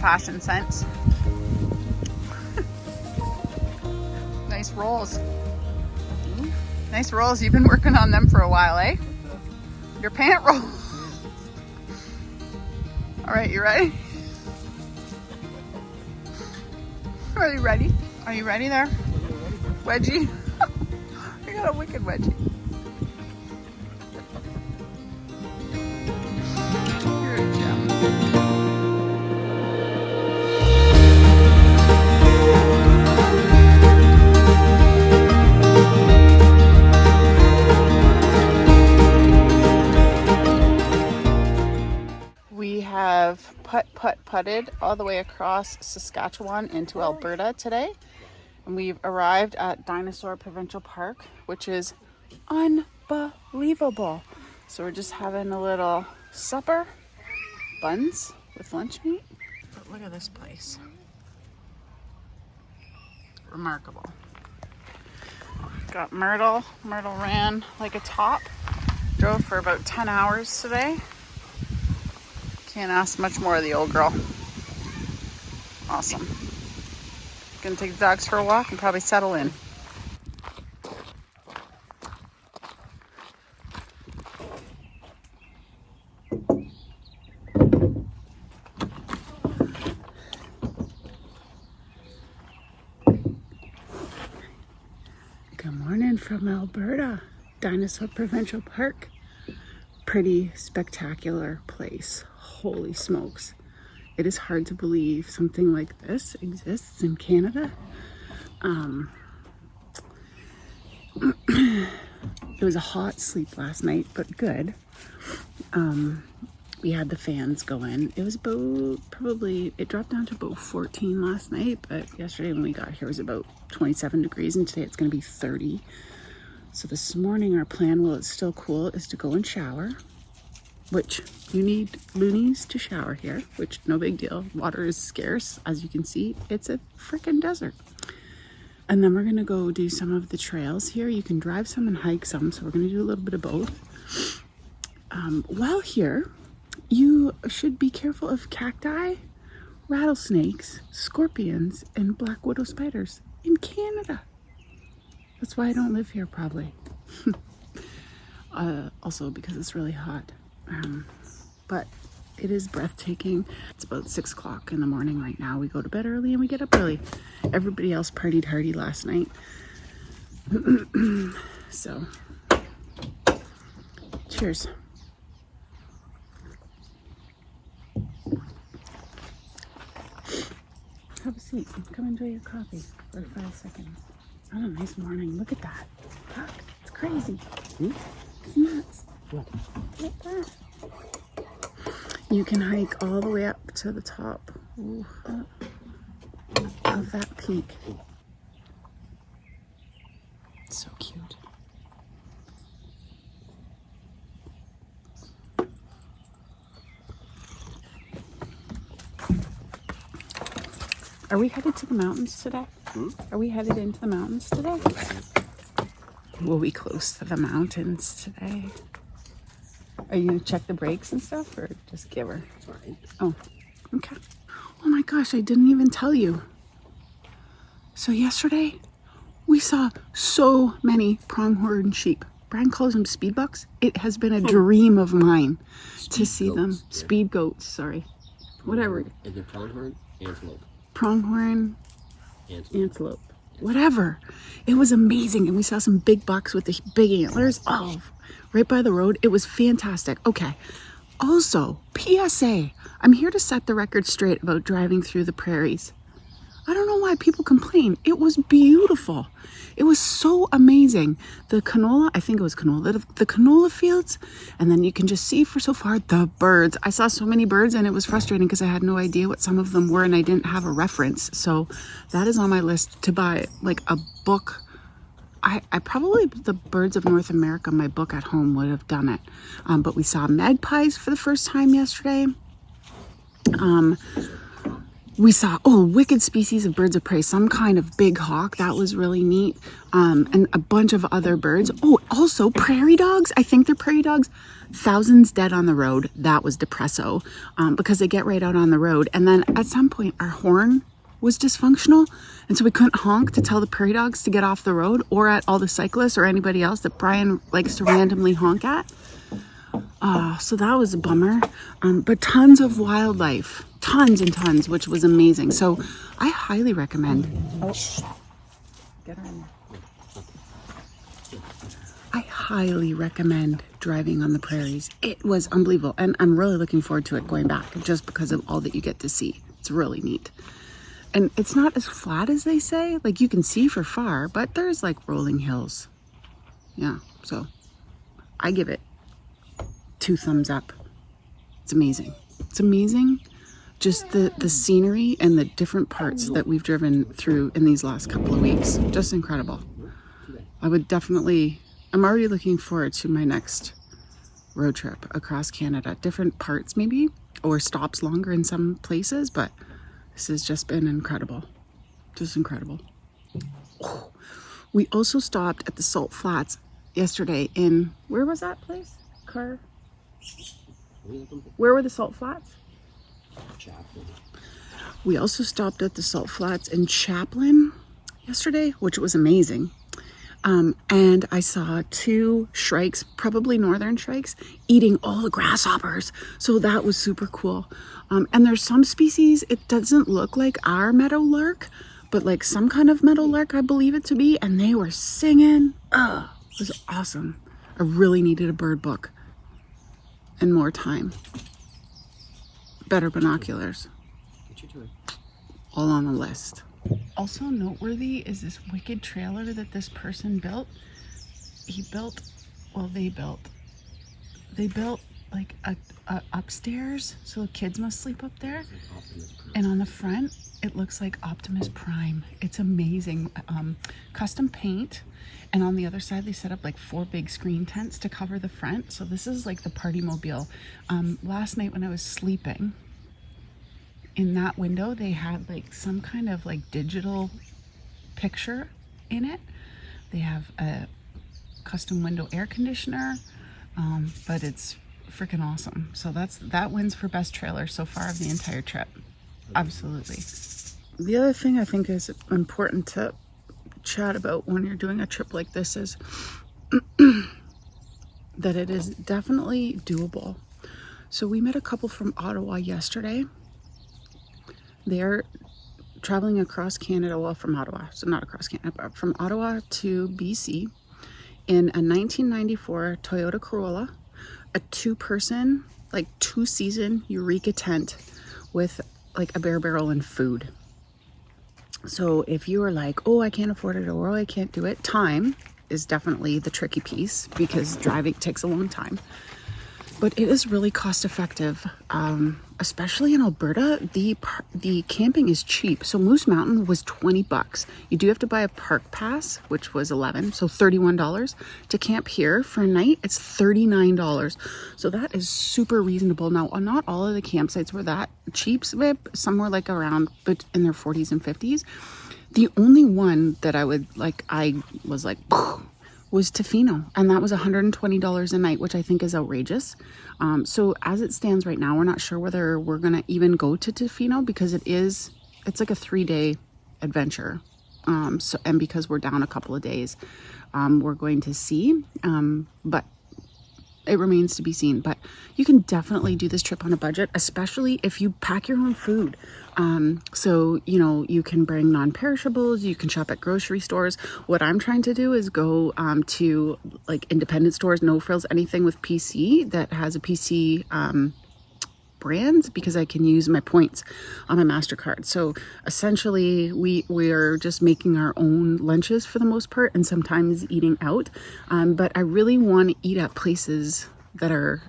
fashion sense. Nice rolls. Nice rolls. You've been working on them for a while, eh? Your pant rolls. All right, you ready? Are you ready? Are you ready there? Wedgie? I got a wicked wedgie. You're a gem. We have putted all the way across Saskatchewan into Alberta today. And we've arrived at Dinosaur Provincial Park, which is unbelievable. So we're just having a little supper, buns with lunch meat. But look at this place. Remarkable. Got Myrtle. Myrtle ran like a top. Drove for about 10 hours today. Can't ask much more of the old girl. Awesome. Gonna take the dogs for a walk and probably settle in. Good morning from Alberta, Dinosaur Provincial Park. Pretty spectacular place. Holy smokes. It is hard to believe something like this exists in Canada. It was a hot sleep last night, but good. We had the fans going. It was about it dropped down to about 14 last night, but yesterday when we got here it was about 27 degrees, and today it's going to be 30. So this morning our plan, while it's still cool, is to go and shower. Which you need loonies to shower here, which no big deal. Water is scarce. As you can see, it's a freaking desert. And then we're gonna go do some of the trails here. You can drive some and hike some, so we're gonna do a little bit of both. While here, you should be careful of cacti, rattlesnakes, scorpions, and black widow spiders in Canada. That's why I don't live here, probably. Also because it's really hot. But it is breathtaking. It's about 6 o'clock in the morning right now. We go to bed early and we get up early. Everybody else partied hardy last night. So, cheers. Have a seat. Come enjoy your coffee for 5 seconds. On a nice morning. Look at that. Fuck, it's crazy. It's nuts. What? Look at that. You can hike all the way up to the top of that peak. So cute. Are we headed to the mountains today? Are we headed into the mountains today? Will we close to the mountains today? Are you gonna check the brakes and stuff, or just give her? It's fine. Oh, okay. Oh my gosh, I didn't even tell you. So yesterday, we saw so many pronghorn sheep. Brian calls them speed bucks. It has been a dream of mine to see them. Yeah. Speed goats, sorry. Whatever. Is it pronghorn? Antelope. Pronghorn, antelope. Whatever. It was amazing. And we saw some big bucks with the big antlers. Oh, right by the road. It was fantastic. Okay. Also, PSA. I'm here to set the record straight about driving through the prairies. I don't know why people complain. It was beautiful. It was so amazing. The canola, I think it was canola, the canola fields, and then you can just see for so far the birds. I saw so many birds and it was frustrating because I had no idea what some of them were and I didn't have a reference. So that is on my list to buy, like a book. I probably, the Birds of North America, my book at home would have done it. But we saw magpies for the first time yesterday. We saw, wicked species of birds of prey, some kind of big hawk. That was really neat. And a bunch of other birds. Oh, also prairie dogs. I think they're prairie dogs. Thousands dead on the road. That was depresso because they get right out on the road. And then at some point, our horn was dysfunctional. And so we couldn't honk to tell the prairie dogs to get off the road or at all the cyclists or anybody else that Brian likes to randomly honk at. So that was a bummer. But tons of wildlife. Tons and tons, which was amazing. So I highly recommend. Get on. I highly recommend driving on the prairies. It was unbelievable. And I'm really looking forward to it going back just because of all that you get to see. It's really neat. And it's not as flat as they say. Like you can see for far, but there's like rolling hills. Yeah, so I give it 2 thumbs up. It's amazing. It's amazing. Just the scenery and the different parts that we've driven through in these last couple of weeks. Just incredible. I would definitely, I'm already looking forward to my next road trip across Canada. Different parts maybe, or stops longer in some places, but this has just been incredible. Just incredible. We also stopped at the Salt Flats yesterday in, where was that place? Where were the Salt Flats? We also stopped at the Salt Flats in Chaplin yesterday, which was amazing. And I saw 2 shrikes, probably northern shrikes, eating all the grasshoppers. So that was super cool. And there's some species, it doesn't look like our meadowlark, but like some kind of meadowlark, I believe it to be. And they were singing. It was awesome. I really needed a bird book and more time. Better binoculars. All on the list. Also noteworthy is this wicked trailer that this person built. They built like a upstairs, so the kids must sleep up there. And on the front, it looks like Optimus Prime. It's amazing. Custom paint. And on the other side, they set up like 4 big screen tents to cover the front. So this is like the party mobile. Last night when I was sleeping, in that window, they had like some kind of like digital picture in it. They have a custom window air conditioner, but it's freaking awesome. So that wins for best trailer so far of the entire trip. Absolutely. The other thing I think is important to chat about when you're doing a trip like this is that it is definitely doable. So we met a couple from Ottawa yesterday. They're traveling across Canada, well, from Ottawa, so not across Canada, but from Ottawa to BC in a 1994 Toyota Corolla, a 2-person, like 2-season Eureka tent with like a bare barrel and food. So if you are like, oh, I can't afford it, or oh, I can't do it, time is definitely the tricky piece because driving takes a long time. But it is really cost effective, especially in Alberta. The camping is cheap. So Moose Mountain was $20. You do have to buy a park pass, which was $11, so $31. To camp here for a night, it's $39. So that is super reasonable. Now, not all of the campsites were that cheap. Some were like around in their 40s and 50s. The only one that I was like, was Tofino, and that was $120 a night, which I think is outrageous. So as it stands right now, we're not sure whether we're gonna even go to Tofino because it's like a 3-day adventure. And because we're down a couple of days, we're going to see, but it remains to be seen. But you can definitely do this trip on a budget, especially if you pack your own food. So, you can bring non-perishables, you can shop at grocery stores. What I'm trying to do is go to like independent stores, No Frills, anything with PC that has a PC brand, because I can use my points on my MasterCard. So essentially we're just making our own lunches for the most part, and sometimes eating out. But I really want to eat at places that are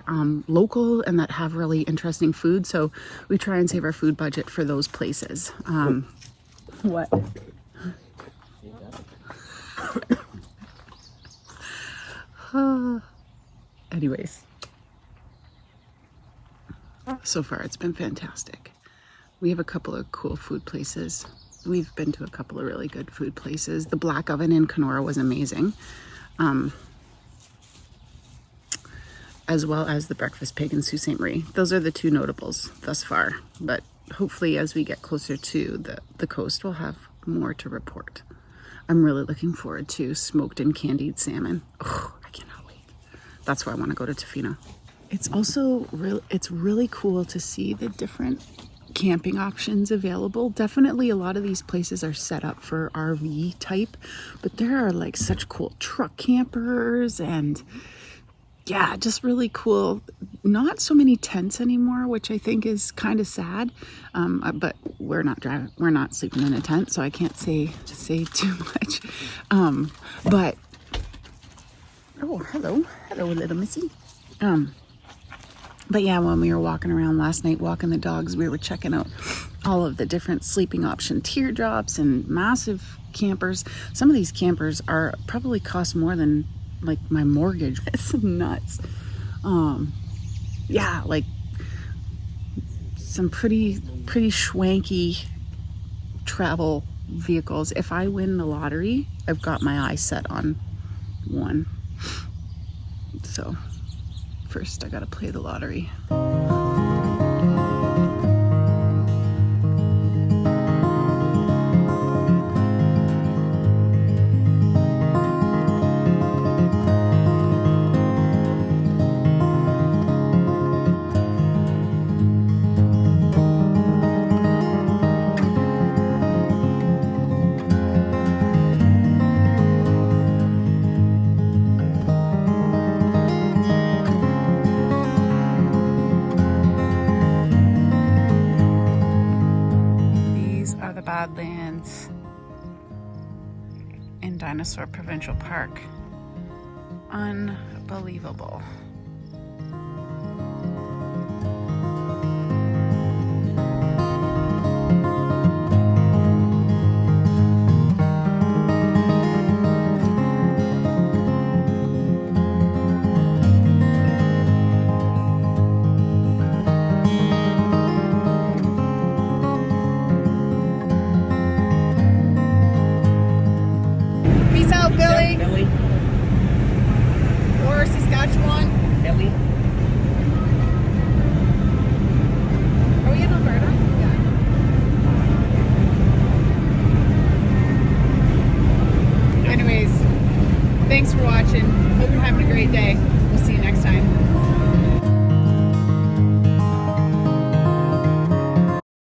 local and that have really interesting food. So we try and save our food budget for those places. What? Anyways, so far it's been fantastic. We have a couple of cool food places. We've been to a couple of really good food places. The Black Oven in Kenora was amazing. As well as the Breakfast Pig in Sault Ste. Marie. Those are the two notables thus far. But hopefully as we get closer to the coast, we'll have more to report. I'm really looking forward to smoked and candied salmon. Oh, I cannot wait. That's why I want to go to Tofino. It's also it's really cool to see the different camping options available. Definitely a lot of these places are set up for RV type, but there are like such cool truck campers and yeah, just really cool. Not so many tents anymore, which I think is kind of sad. But we're not sleeping in a tent, so I can't say too much. But oh, hello, little missy. But yeah, when we were walking around last night, walking the dogs, we were checking out all of the different sleeping option teardrops and massive campers. Some of these campers are probably cost more than like my mortgage. It's nuts. Yeah, like some pretty schwanky travel vehicles. If I win the lottery, I've got my eye set on one. So first I gotta play the lottery. Badlands in Dinosaur Provincial Park. Unbelievable. Billy. Or Saskatchewan. Billy. Are we in Alberta? Yeah. Anyways, thanks for watching. Hope you're having a great day. We'll see you next time.